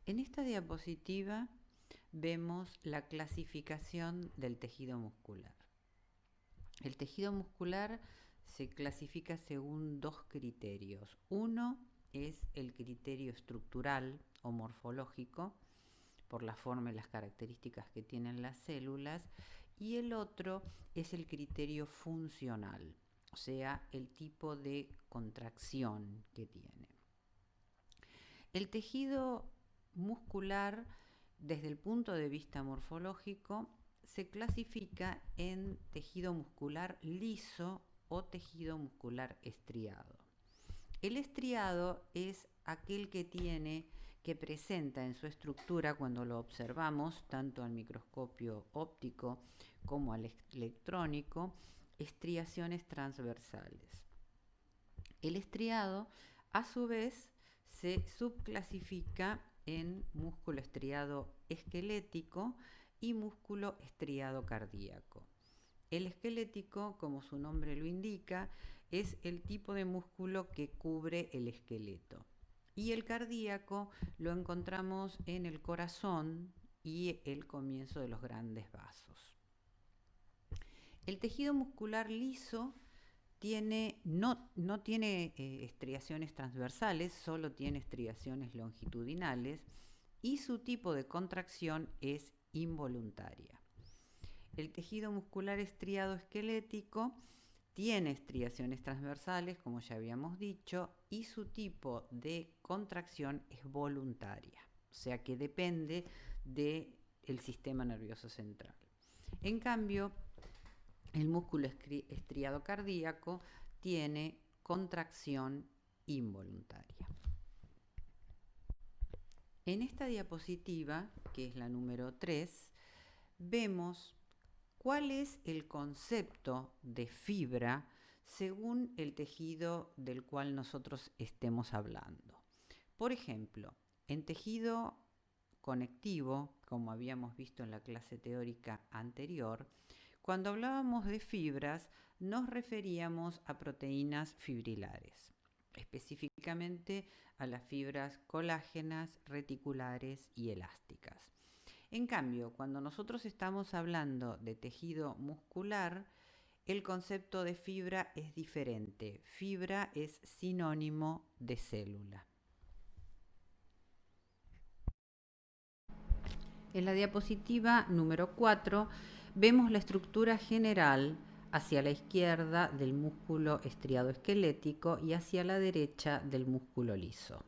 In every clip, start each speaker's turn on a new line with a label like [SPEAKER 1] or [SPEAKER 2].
[SPEAKER 1] En esta diapositiva vemos la clasificación del tejido muscular. El tejido muscular se clasifica según dos criterios. Uno es el criterio estructural o morfológico, por la forma y las características que tienen las células, y el otro es el criterio funcional, o sea, el tipo de contracción que tiene. El tejido muscular, desde el punto de vista morfológico, se clasifica en tejido muscular liso o tejido muscular estriado. El estriado es aquel que presenta en su estructura, cuando lo observamos tanto al microscopio óptico como al electrónico, estriaciones transversales. El estriado, a su vez, se subclasifica en músculo estriado esquelético y músculo estriado cardíaco. El esquelético, como su nombre lo indica, es el tipo de músculo que cubre el esqueleto. Y el cardíaco lo encontramos en el corazón y el comienzo de los grandes vasos. El tejido muscular liso no tiene estriaciones transversales, solo tiene estriaciones longitudinales y su tipo de contracción es involuntaria. El tejido muscular estriado esquelético tiene estriaciones transversales, como ya habíamos dicho, y su tipo de contracción es voluntaria, o sea que depende del sistema nervioso central. En cambio, el músculo estriado cardíaco tiene contracción involuntaria. En esta diapositiva, que es la número 3, vemos cuál es el concepto de fibra según el tejido del cual nosotros estemos hablando. Por ejemplo, en tejido conectivo, como habíamos visto en la clase teórica anterior, cuando hablábamos de fibras nos referíamos a proteínas fibrilares, específicamente a las fibras colágenas, reticulares y elásticas. En cambio, cuando nosotros estamos hablando de tejido muscular, el concepto de fibra es diferente. Fibra es sinónimo de célula. En la diapositiva número 4 vemos la estructura general hacia la izquierda del músculo estriado esquelético y hacia la derecha del músculo liso.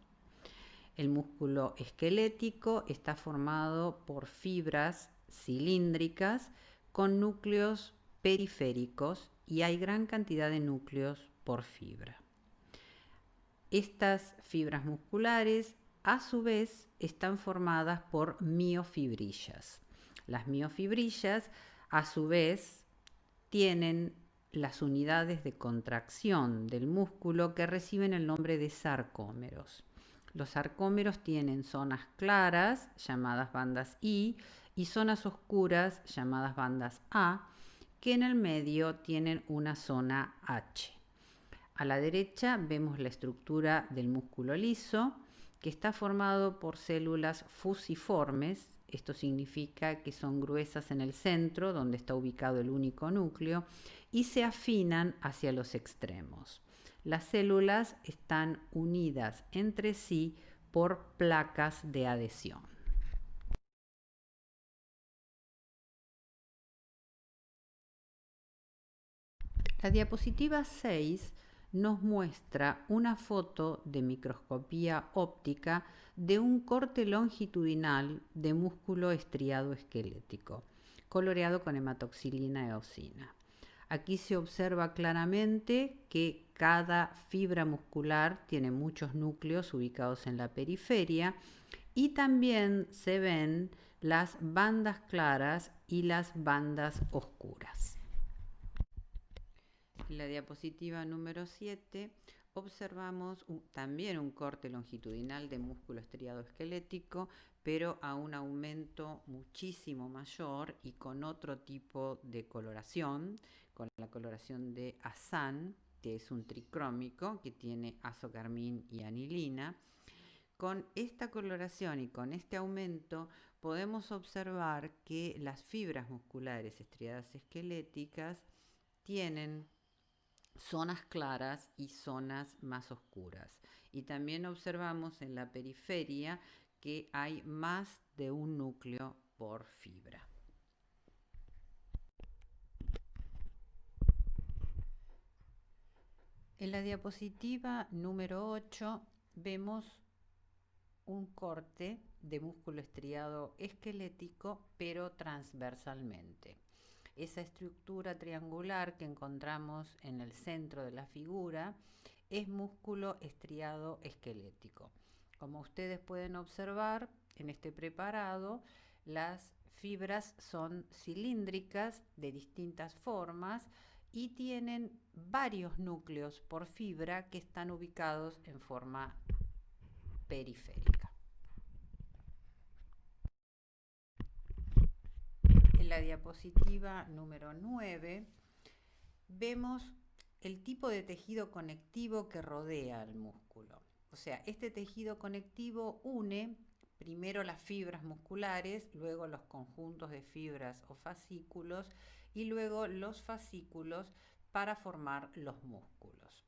[SPEAKER 1] El músculo esquelético está formado por fibras cilíndricas con núcleos periféricos y hay gran cantidad de núcleos por fibra. Estas fibras musculares, a su vez, están formadas por miofibrillas. Las miofibrillas, a su vez, tienen las unidades de contracción del músculo que reciben el nombre de sarcómeros. Los sarcómeros tienen zonas claras, llamadas bandas I, y zonas oscuras, llamadas bandas A, que en el medio tienen una zona H. A la derecha vemos la estructura del músculo liso, que está formado por células fusiformes. Esto significa que son gruesas en el centro, donde está ubicado el único núcleo, y se afinan hacia los extremos. Las células están unidas entre sí por placas de adhesión. La diapositiva 6 nos muestra una foto de microscopía óptica de un corte longitudinal de músculo estriado esquelético, coloreado con hematoxilina eosina. Aquí se observa claramente que cada fibra muscular tiene muchos núcleos ubicados en la periferia y también se ven las bandas claras y las bandas oscuras. En la diapositiva número 7 observamos también un corte longitudinal de músculo estriado esquelético, pero a un aumento muchísimo mayor y con otro tipo de coloración, con la coloración de azán, que es un tricrómico que tiene azocarmín y anilina, Con esta coloración y con este aumento podemos observar que las fibras musculares estriadas esqueléticas tienen zonas claras y zonas más oscuras. Y también observamos en la periferia que hay más de un núcleo por fibra. En la diapositiva número 8 vemos un corte de músculo estriado esquelético, pero transversalmente. Esa estructura triangular que encontramos en el centro de la figura es músculo estriado esquelético. Como ustedes pueden observar en este preparado, las fibras son cilíndricas de distintas formas y tienen varios núcleos por fibra que están ubicados en forma periférica. En la diapositiva número 9 vemos el tipo de tejido conectivo que rodea al músculo. O sea, este tejido conectivo une primero las fibras musculares, luego los conjuntos de fibras o fascículos y luego los fascículos para formar los músculos.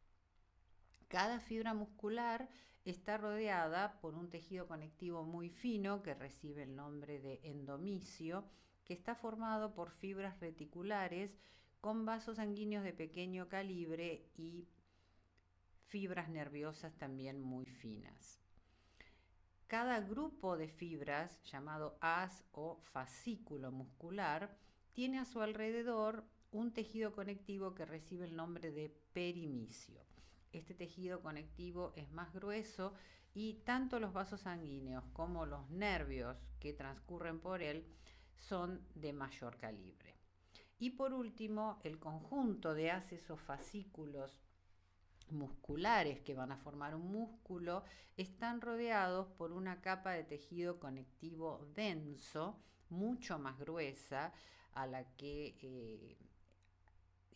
[SPEAKER 1] Cada fibra muscular está rodeada por un tejido conectivo muy fino que recibe el nombre de endomisio, que está formado por fibras reticulares con vasos sanguíneos de pequeño calibre y fibras nerviosas también muy finas. Cada grupo de fibras, llamado haz o fascículo muscular, tiene a su alrededor un tejido conectivo que recibe el nombre de perimisio. Este tejido conectivo es más grueso y tanto los vasos sanguíneos como los nervios que transcurren por él son de mayor calibre. Y por último, el conjunto de haces o fascículos musculares que van a formar un músculo están rodeados por una capa de tejido conectivo denso, mucho más gruesa,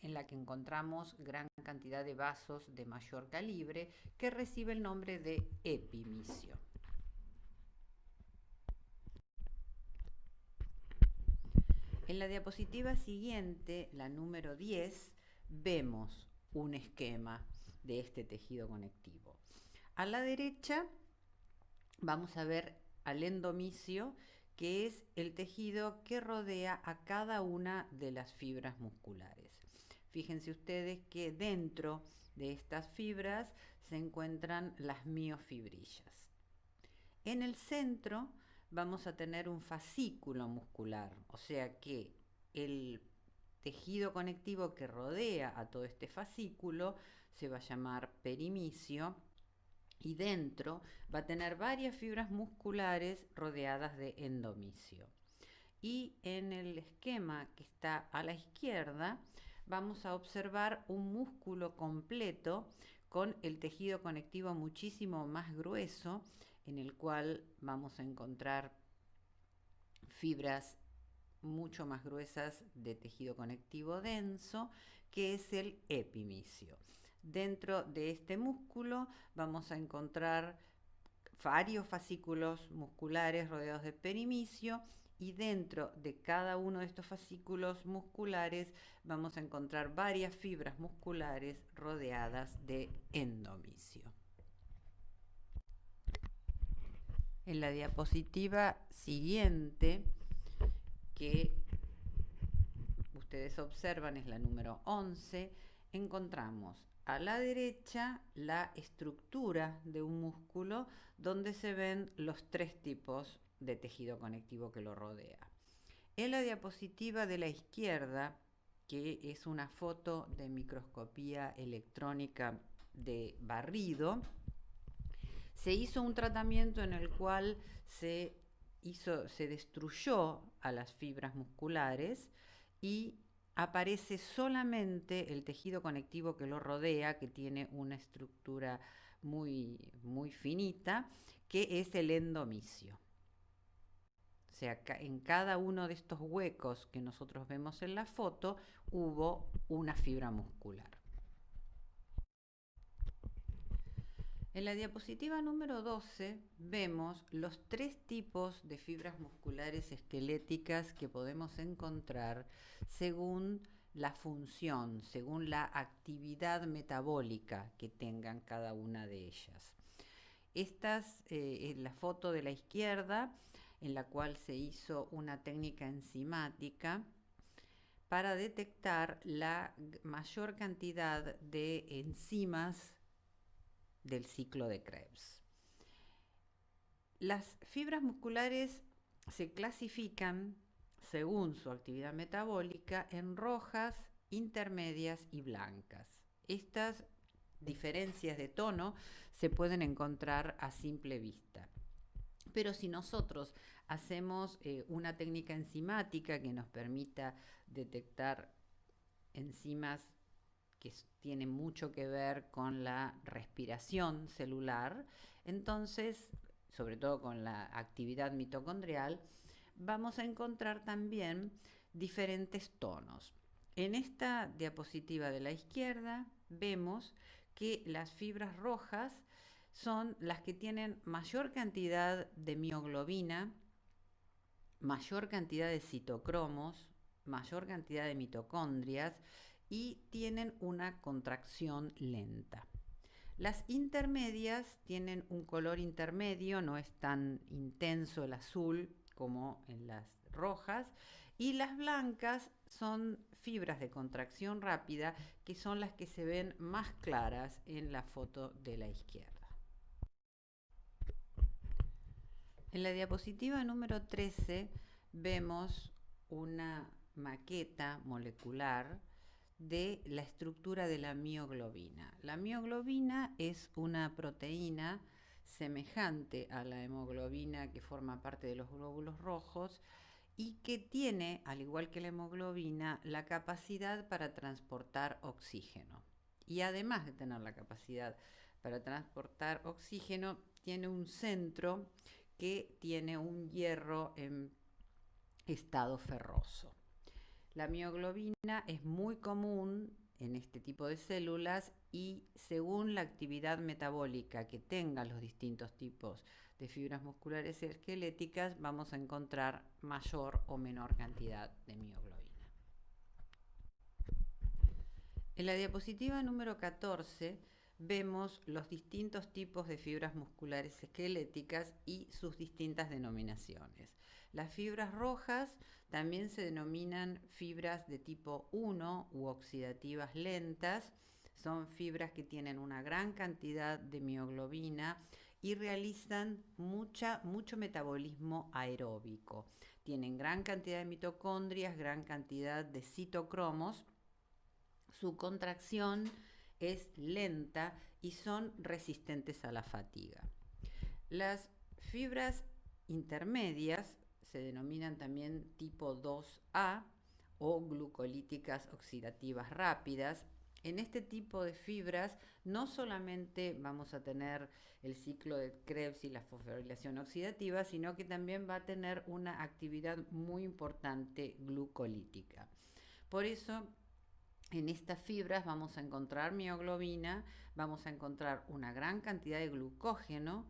[SPEAKER 1] en la que encontramos gran cantidad de vasos de mayor calibre, que recibe el nombre de epimisio. En la diapositiva siguiente, la número 10, vemos un esquema de este tejido conectivo. A la derecha vamos a ver al endomisio, que es el tejido que rodea a cada una de las fibras musculares. Fíjense ustedes que dentro de estas fibras se encuentran las miofibrillas. En el centro vamos a tener un fascículo muscular, o sea que el tejido conectivo que rodea a todo este fascículo se va a llamar perimisio y dentro va a tener varias fibras musculares rodeadas de endomisio. Y en el esquema que está a la izquierda vamos a observar un músculo completo con el tejido conectivo muchísimo más grueso, en el cual vamos a encontrar fibras mucho más gruesas de tejido conectivo denso, que es el epimisio. Dentro de este músculo vamos a encontrar varios fascículos musculares rodeados de perimisio, y dentro de cada uno de estos fascículos musculares vamos a encontrar varias fibras musculares rodeadas de endomisio. En la diapositiva siguiente, que ustedes observan es la número 11, encontramos a la derecha la estructura de un músculo donde se ven los tres tipos de tejido conectivo que lo rodea. En la diapositiva de la izquierda, que es una foto de microscopía electrónica de barrido, se hizo un tratamiento en el cual se destruyó a las fibras musculares y aparece solamente el tejido conectivo que lo rodea, que tiene una estructura muy, muy finita, que es el endomisio. O sea, en cada uno de estos huecos que nosotros vemos en la foto hubo una fibra muscular. En la diapositiva número 12 vemos los 3 tipos de fibras musculares esqueléticas que podemos encontrar según la función, según la actividad metabólica que tengan cada una de ellas. Estas es la foto de la izquierda, en la cual se hizo una técnica enzimática para detectar la mayor cantidad de enzimas del ciclo de Krebs. Las fibras musculares se clasifican según su actividad metabólica en rojas, intermedias y blancas. Estas diferencias de tono se pueden encontrar a simple vista. Pero si nosotros hacemos una técnica enzimática que nos permita detectar enzimas que tienen mucho que ver con la respiración celular, entonces, sobre todo con la actividad mitocondrial, vamos a encontrar también diferentes tonos. En esta diapositiva de la izquierda vemos que las fibras rojas son las que tienen mayor cantidad de mioglobina, mayor cantidad de citocromos, mayor cantidad de mitocondrias y tienen una contracción lenta. Las intermedias tienen un color intermedio, no es tan intenso el azul como en las rojas, y las blancas son fibras de contracción rápida, que son las que se ven más claras en la foto de la izquierda. En la diapositiva número 13 vemos una maqueta molecular de la estructura de la mioglobina. La mioglobina es una proteína semejante a la hemoglobina que forma parte de los glóbulos rojos y que tiene, al igual que la hemoglobina, la capacidad para transportar oxígeno. Y además de tener la capacidad para transportar oxígeno, tiene un centro que tiene un hierro en estado ferroso. La mioglobina es muy común en este tipo de células y según la actividad metabólica que tengan los distintos tipos de fibras musculares esqueléticas, vamos a encontrar mayor o menor cantidad de mioglobina. En la diapositiva número 14 vemos los distintos tipos de fibras musculares esqueléticas y sus distintas denominaciones. Las fibras rojas también se denominan fibras de tipo 1 u oxidativas lentas. Son fibras que tienen una gran cantidad de mioglobina y realizan mucho metabolismo aeróbico. Tienen gran cantidad de mitocondrias, gran cantidad de citocromos. Su contracción es lenta y son resistentes a la fatiga. Las fibras intermedias se denominan también tipo 2A o glucolíticas oxidativas rápidas. En este tipo de fibras no solamente vamos a tener el ciclo de Krebs y la fosforilación oxidativa, sino que también va a tener una actividad muy importante glucolítica. Por eso, en estas fibras vamos a encontrar mioglobina, vamos a encontrar una gran cantidad de glucógeno,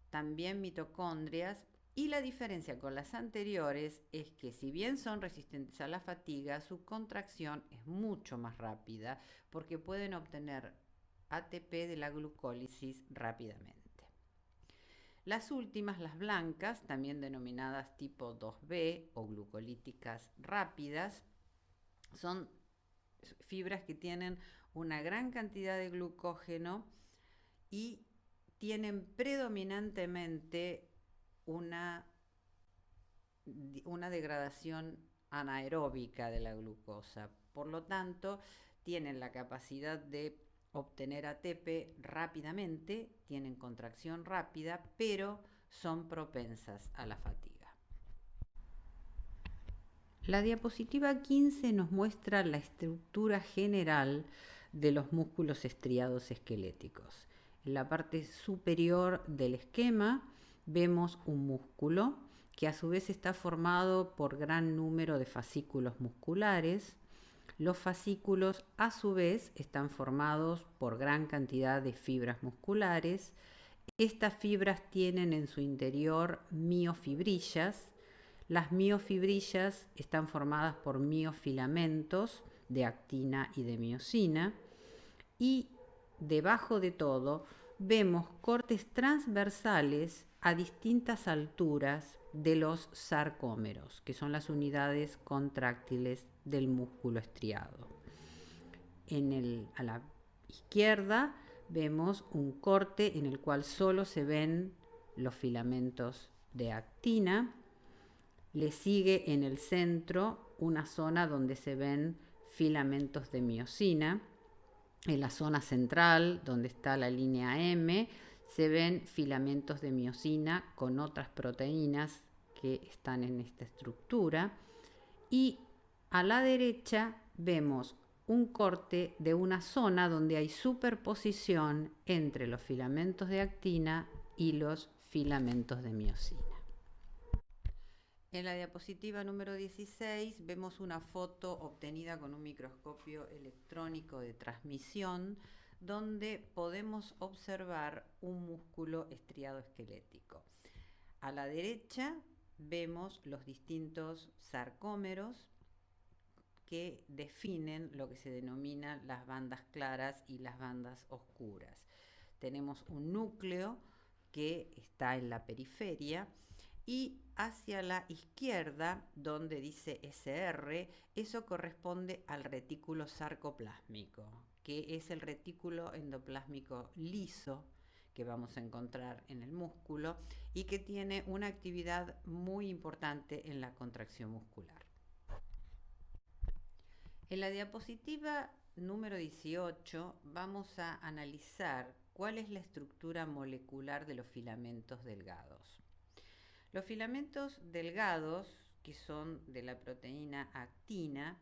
[SPEAKER 1] también mitocondrias, y la diferencia con las anteriores es que si bien son resistentes a la fatiga, su contracción es mucho más rápida porque pueden obtener ATP de la glucólisis rápidamente. Las últimas, las blancas, también denominadas tipo 2B o glucolíticas rápidas, son fibras que tienen una gran cantidad de glucógeno y tienen predominantemente una degradación anaeróbica de la glucosa. Por lo tanto, tienen la capacidad de obtener ATP rápidamente, tienen contracción rápida, pero son propensas a la fatiga. La diapositiva 15 nos muestra la estructura general de los músculos estriados esqueléticos. En la parte superior del esquema vemos un músculo que a su vez está formado por gran número de fascículos musculares. Los fascículos, a su vez, están formados por gran cantidad de fibras musculares. Estas fibras tienen en su interior miofibrillas. Las miofibrillas están formadas por miofilamentos de actina y de miosina. Y debajo de todo vemos cortes transversales a distintas alturas de los sarcómeros, que son las unidades contráctiles del músculo estriado. A la izquierda vemos un corte en el cual solo se ven los filamentos de actina. Le sigue en el centro una zona donde se ven filamentos de miosina. En la zona central, donde está la línea M, se ven filamentos de miosina con otras proteínas que están en esta estructura. Y a la derecha vemos un corte de una zona donde hay superposición entre los filamentos de actina y los filamentos de miosina. En la diapositiva número 16 vemos una foto obtenida con un microscopio electrónico de transmisión donde podemos observar un músculo estriado esquelético. A la derecha vemos los distintos sarcómeros que definen lo que se denomina las bandas claras y las bandas oscuras. Tenemos un núcleo que está en la periferia y hacia la izquierda, donde dice SR, eso corresponde al retículo sarcoplásmico, que es el retículo endoplásmico liso que vamos a encontrar en el músculo y que tiene una actividad muy importante en la contracción muscular. En la diapositiva número 18 vamos a analizar cuál es la estructura molecular de los filamentos delgados. Los filamentos delgados, que son de la proteína actina,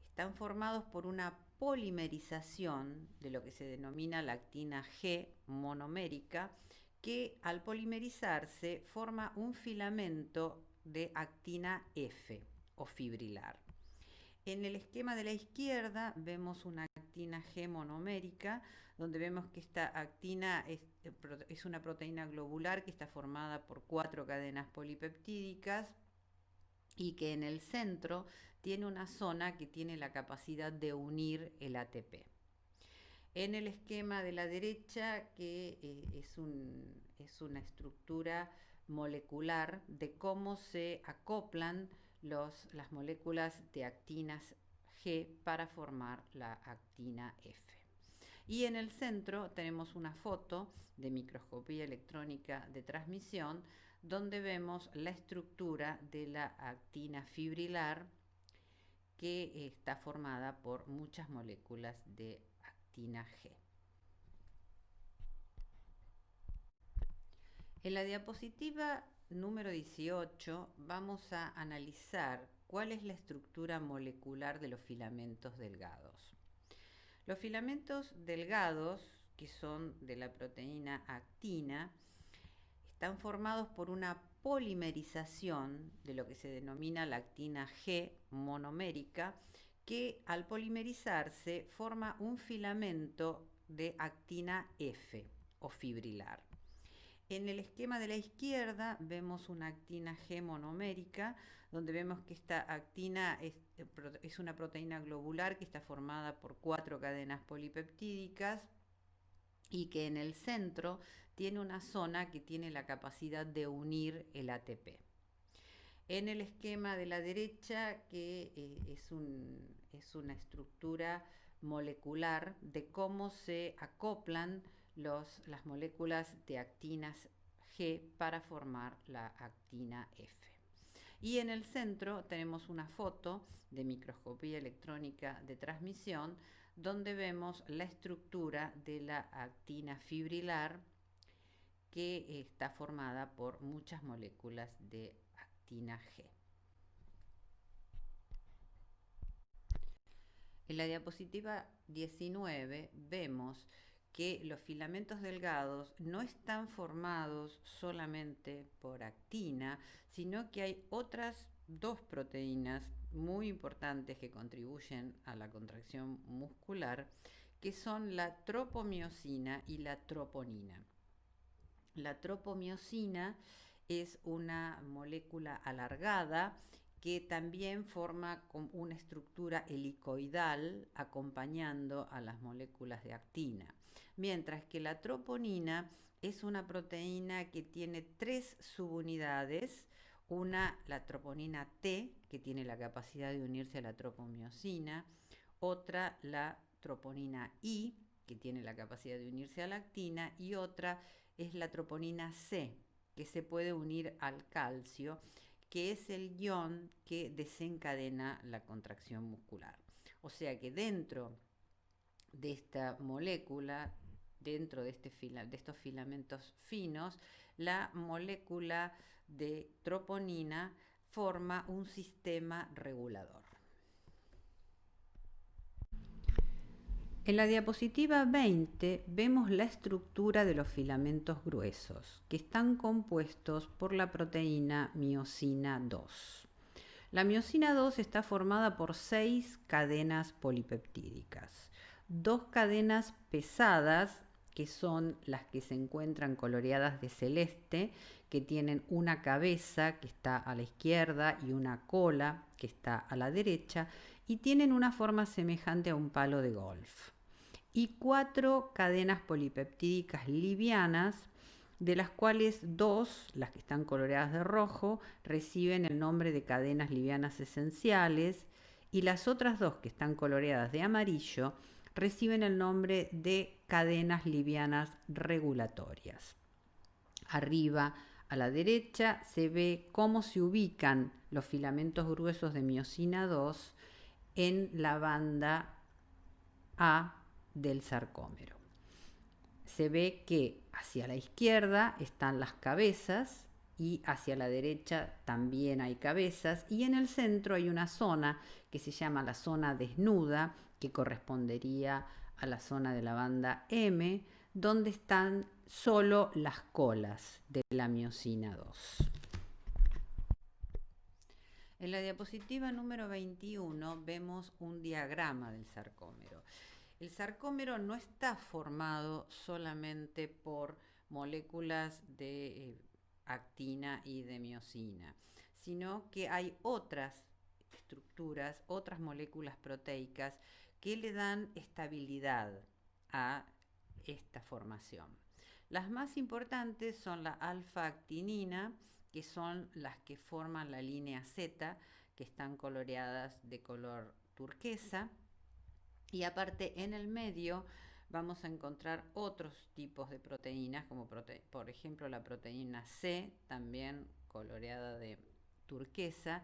[SPEAKER 1] están formados por una polimerización de lo que se denomina la actina G monomérica, que al polimerizarse forma un filamento de actina F o fibrilar. En el esquema de la izquierda vemos una actina G monomérica, donde vemos que esta actina es una proteína globular que está formada por 4 cadenas polipeptídicas y que en el centro tiene una zona que tiene la capacidad de unir el ATP. En el esquema de la derecha, que es una estructura molecular de cómo se acoplan las moléculas de actinas G para formar la actina F. Y en el centro tenemos una foto de microscopía electrónica de transmisión donde vemos la estructura de la actina fibrilar que está formada por muchas moléculas de actina G. En la diapositiva número 18 vamos a analizar cuál es la estructura molecular de los filamentos delgados. Los filamentos delgados, que son de la proteína actina, están formados por una polimerización de lo que se denomina la actina G monomérica, que al polimerizarse forma un filamento de actina F o fibrilar. En el esquema de la izquierda vemos una actina G monomérica, donde vemos que esta actina es una proteína globular que está formada por 4 cadenas polipeptídicas y que en el centro tiene una zona que tiene la capacidad de unir el ATP. En el esquema de la derecha, que es una estructura molecular de cómo se acoplan las moléculas de actinas G para formar la actina F. Y en el centro tenemos una foto de microscopía electrónica de transmisión donde vemos la estructura de la actina fibrilar que está formada por muchas moléculas de actina G. En la diapositiva 19 vemos que los filamentos delgados no están formados solamente por actina, sino que hay otras 2 proteínas muy importantes que contribuyen a la contracción muscular, que son la tropomiosina y la troponina. La tropomiosina es una molécula alargada que también forma una estructura helicoidal acompañando a las moléculas de actina, mientras que la troponina es una proteína que tiene 3 subunidades. Una, la troponina T, que tiene la capacidad de unirse a la tropomiosina. Otra, la troponina I, que tiene la capacidad de unirse a la actina. Y otra es la troponina C, que se puede unir al calcio, que es el ion que desencadena la contracción muscular. O sea que dentro de esta molécula, dentro de estos filamentos finos, la molécula de troponina forma un sistema regulador. En la diapositiva 20 vemos la estructura de los filamentos gruesos, que están compuestos por la proteína miosina 2. La miosina 2 está formada por 6 cadenas polipeptídicas. 2 cadenas pesadas, que son las que se encuentran coloreadas de celeste, que tienen una cabeza que está a la izquierda y una cola que está a la derecha, y tienen una forma semejante a un palo de golf. Y 4 cadenas polipeptídicas livianas, de las cuales 2, las que están coloreadas de rojo, reciben el nombre de cadenas livianas esenciales, y las otras 2 que están coloreadas de amarillo reciben el nombre de cadenas livianas regulatorias. Arriba a la derecha se ve cómo se ubican los filamentos gruesos de miosina 2 en la banda A del sarcómero. Se ve que hacia la izquierda están las cabezas y hacia la derecha también hay cabezas, y en el centro hay una zona que se llama la zona desnuda, que correspondería a la zona de la banda M, donde están solo las colas de la miosina 2. En la diapositiva número 21 vemos un diagrama del sarcómero. El sarcómero no está formado solamente por moléculas de actina y de miosina, sino que hay otras estructuras, otras moléculas proteicas que le dan estabilidad a esta formación. Las más importantes son la alfa-actinina, que son las que forman la línea Z, que están coloreadas de color turquesa. Y aparte, en el medio vamos a encontrar otros tipos de proteínas, como por ejemplo la proteína C, también coloreada de turquesa,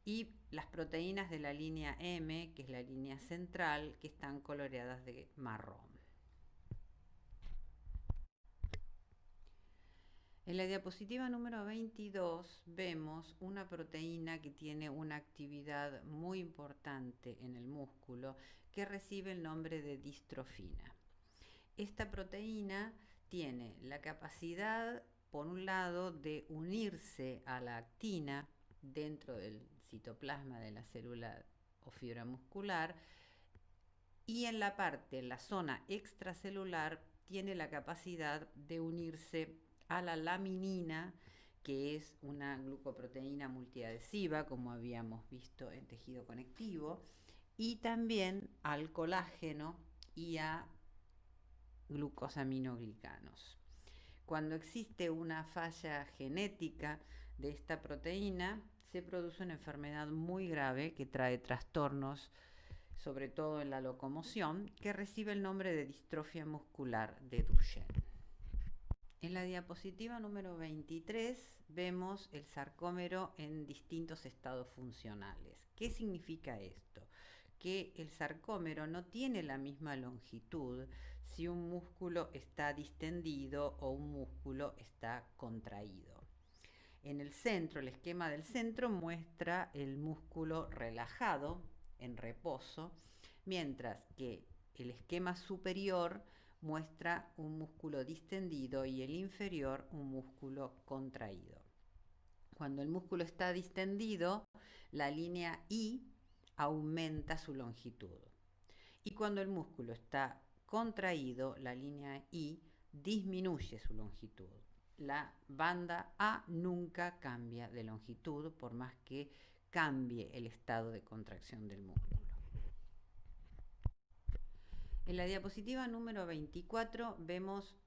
[SPEAKER 1] y las proteínas de la línea M, que es la línea central, que están coloreadas de marrón. En la diapositiva número 22 vemos una proteína que tiene una actividad muy importante en el músculo, que recibe el nombre de distrofina. Esta proteína tiene la capacidad, por un lado, de unirse a la actina dentro del citoplasma de la célula o fibra muscular, y en la zona extracelular, tiene la capacidad de unirse a la laminina, que es una glucoproteína multiadhesiva, como habíamos visto en tejido conectivo, y también al colágeno y a glucosaminoglicanos. Cuando existe una falla genética de esta proteína, se produce una enfermedad muy grave que trae trastornos, sobre todo en la locomoción, que recibe el nombre de distrofia muscular de Duchenne. En la diapositiva número 23 vemos el sarcómero en distintos estados funcionales. ¿Qué significa esto? Que el sarcómero no tiene la misma longitud si un músculo está distendido o un músculo está contraído. En el centro, el esquema del centro muestra el músculo relajado, en reposo, mientras que el esquema superior muestra un músculo distendido y el inferior un músculo contraído. Cuando el músculo está distendido, la línea I aumenta su longitud. Y cuando el músculo está contraído, la línea I disminuye su longitud. La banda A nunca cambia de longitud por más que cambie el estado de contracción del músculo. En la diapositiva número 24 vemos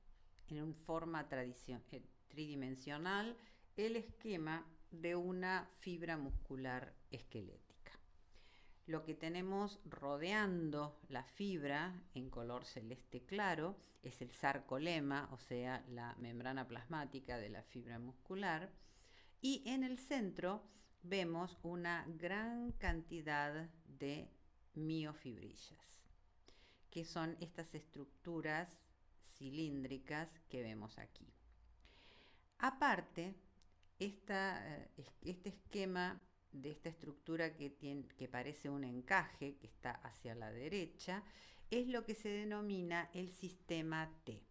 [SPEAKER 1] en forma tridimensional el esquema de una fibra muscular esquelética. Lo que tenemos rodeando la fibra en color celeste claro es el sarcolema, o sea, la membrana plasmática de la fibra muscular, y en el centro vemos una gran cantidad de miofibrillas, que son estas estructuras cilíndricas que vemos aquí. Aparte, este esquema de esta estructura que parece un encaje, que está hacia la derecha, es lo que se denomina el sistema T.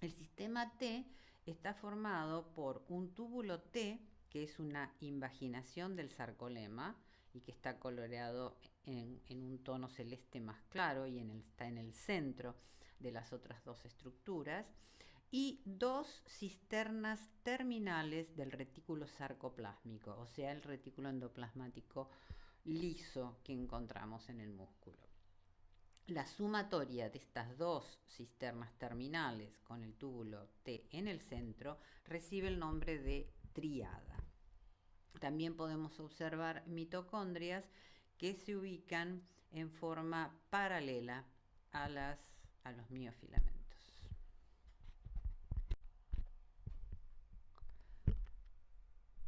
[SPEAKER 1] El sistema T está formado por un túbulo T, que es una invaginación del sarcolema y que está coloreado en un tono celeste más claro y está en el centro de las otras dos estructuras, y dos cisternas terminales del retículo sarcoplásmico, o sea, el retículo endoplasmático liso que encontramos en el músculo. La sumatoria de estas dos cisternas terminales con el túbulo T en el centro recibe el nombre de tríada. También podemos observar mitocondrias que se ubican en forma paralela a los miofilamentos.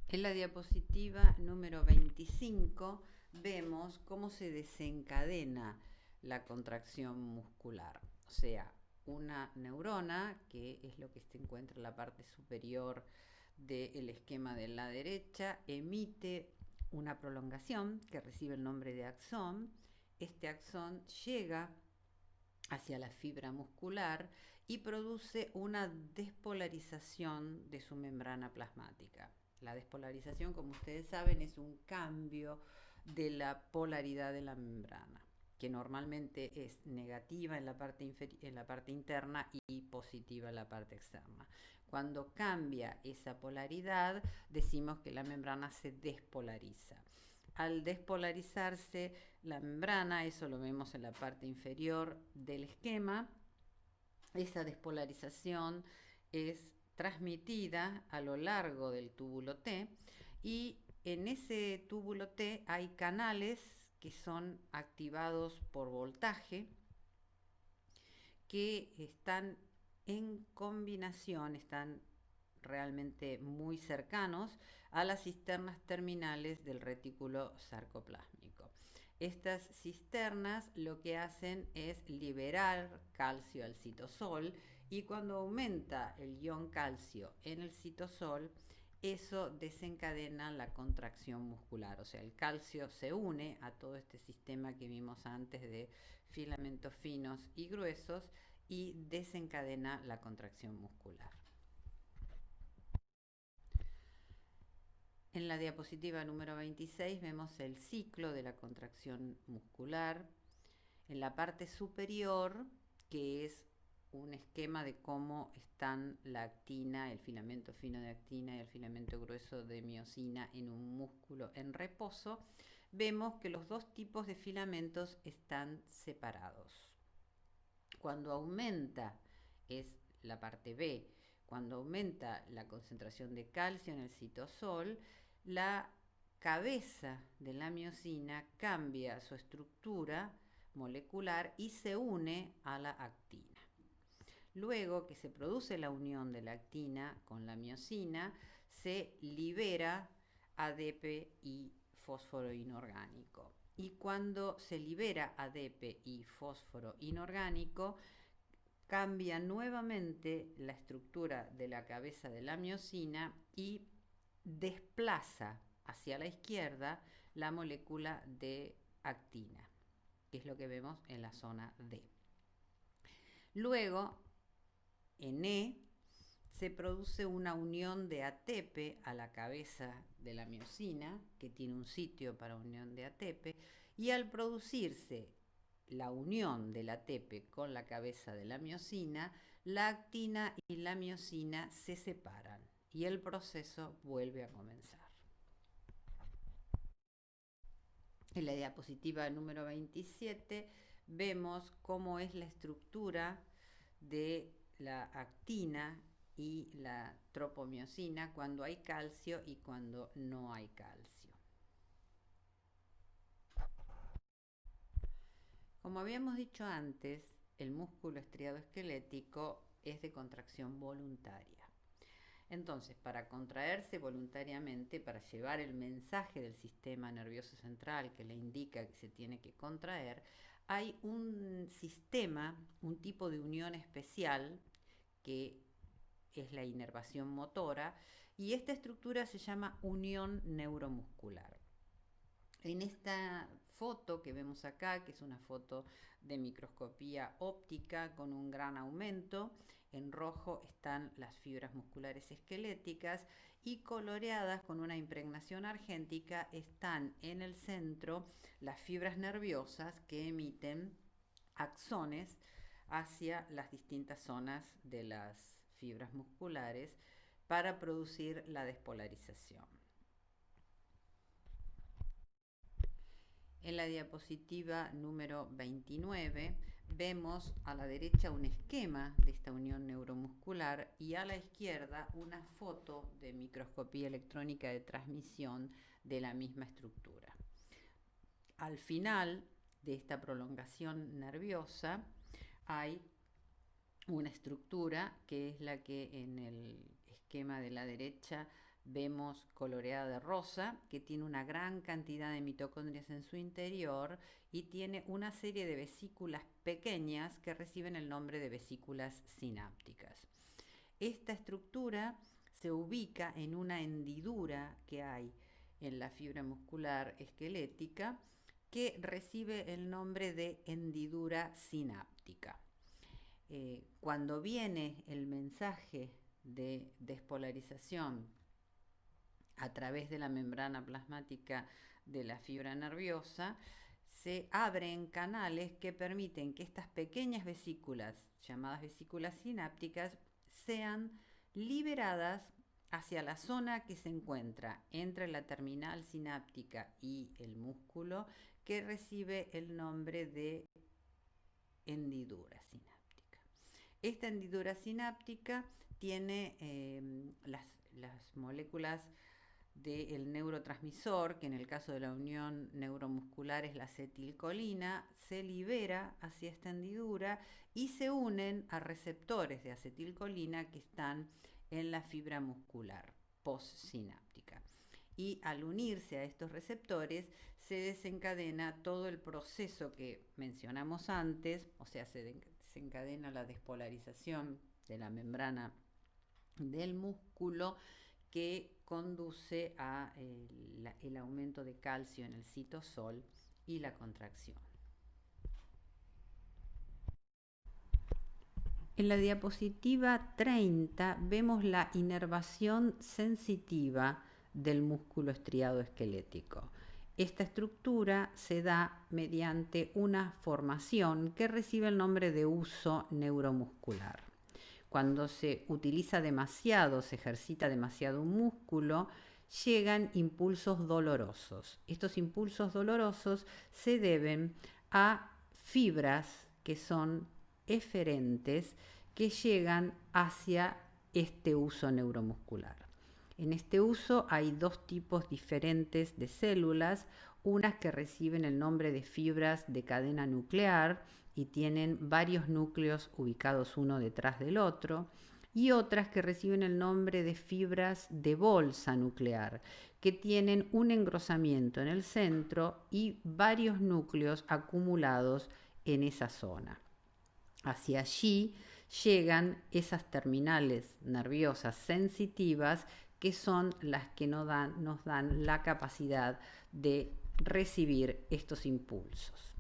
[SPEAKER 1] En la diapositiva número 25 vemos cómo se desencadena la contracción muscular. O sea, una neurona, que es lo que se encuentra en la parte superior del esquema de la derecha, emite una prolongación que recibe el nombre de axón. Este axón llega hacia la fibra muscular y produce una despolarización de su membrana plasmática. La despolarización, como ustedes saben, es un cambio de la polaridad de la membrana, que normalmente es negativa en la parte interna y positiva en la parte externa. Cuando cambia esa polaridad, decimos que la membrana se despolariza. Al despolarizarse la membrana, eso lo vemos en la parte inferior del esquema, esa despolarización es transmitida a lo largo del túbulo T, y en ese túbulo T hay canales que son activados por voltaje, que están en combinación, están realmente muy cercanos a las cisternas terminales del retículo sarcoplásmico. Estas cisternas lo que hacen es liberar calcio al citosol, y cuando aumenta el ion calcio en el citosol, eso desencadena la contracción muscular. O sea, el calcio se une a todo este sistema que vimos antes de filamentos finos y gruesos y desencadena la contracción muscular. En la diapositiva número 26 vemos el ciclo de la contracción muscular. En la parte superior, que es un esquema de cómo están la actina, el filamento fino de actina y el filamento grueso de miosina en un músculo en reposo, vemos que los dos tipos de filamentos están separados. Cuando aumenta, es la parte B, cuando aumenta la concentración de calcio en el citosol, la cabeza de la miosina cambia su estructura molecular y se une a la actina. Luego que se produce la unión de la actina con la miosina, se libera ADP y fósforo inorgánico. Y cuando se libera ADP y fósforo inorgánico, cambia nuevamente la estructura de la cabeza de la miosina y desplaza hacia la izquierda la molécula de actina, que es lo que vemos en la zona D. Luego, en E, se produce una unión de ATP a la cabeza de la miosina, que tiene un sitio para unión de ATP, y al producirse la unión del ATP con la cabeza de la miosina, la actina y la miosina se separan y el proceso vuelve a comenzar. En la diapositiva número 27 vemos cómo es la estructura de la actina y la tropomiosina cuando hay calcio y cuando no hay calcio. Como habíamos dicho antes, el músculo estriado esquelético es de contracción voluntaria. Entonces, para contraerse voluntariamente, para llevar el mensaje del sistema nervioso central que le indica que se tiene que contraer, hay un sistema, un tipo de unión especial que es la inervación motora, y esta estructura se llama unión neuromuscular. En esta foto que vemos acá, que es una foto de microscopía óptica con un gran aumento, en rojo están las fibras musculares esqueléticas y coloreadas con una impregnación argéntica están en el centro las fibras nerviosas que emiten axones hacia las distintas zonas de las fibras musculares para producir la despolarización. En la diapositiva número 29 vemos a la derecha un esquema de esta unión neuromuscular y a la izquierda una foto de microscopía electrónica de transmisión de la misma estructura. Al final de esta prolongación nerviosa hay una estructura que es la que en el esquema de la derecha vemos coloreada de rosa, que tiene una gran cantidad de mitocondrias en su interior y tiene una serie de vesículas pequeñas que reciben el nombre de vesículas sinápticas. Esta estructura se ubica en una hendidura que hay en la fibra muscular esquelética que recibe el nombre de hendidura sináptica. Cuando viene el mensaje de despolarización a través de la membrana plasmática de la fibra nerviosa, se abren canales que permiten que estas pequeñas vesículas, llamadas vesículas sinápticas, sean liberadas hacia la zona que se encuentra entre la terminal sináptica y el músculo, que recibe el nombre de hendidura sináptica. Esta hendidura sináptica tiene las moléculas del neurotransmisor, que en el caso de la unión neuromuscular es la acetilcolina, se libera hacia esta hendidura y se unen a receptores de acetilcolina que están en la fibra muscular postsináptica. Y al unirse a estos receptores se desencadena todo el proceso que mencionamos antes, o sea, se desencadena la despolarización de la membrana del músculo, que conduce a el aumento de calcio en el citosol y la contracción. En la diapositiva 30 vemos la inervación sensitiva del músculo estriado esquelético. Esta estructura se da mediante una formación que recibe el nombre de uso neuromuscular. Cuando se utiliza demasiado, se ejercita demasiado un músculo, llegan impulsos dolorosos. Estos impulsos dolorosos se deben a fibras que son eferentes que llegan hacia este uso neuromuscular. En este uso hay dos tipos diferentes de células, unas que reciben el nombre de fibras de cadena nuclear y tienen varios núcleos ubicados uno detrás del otro, y otras que reciben el nombre de fibras de bolsa nuclear, que tienen un engrosamiento en el centro y varios núcleos acumulados en esa zona. Hacia allí llegan esas terminales nerviosas sensitivas que son las que nos dan la capacidad de recibir estos impulsos.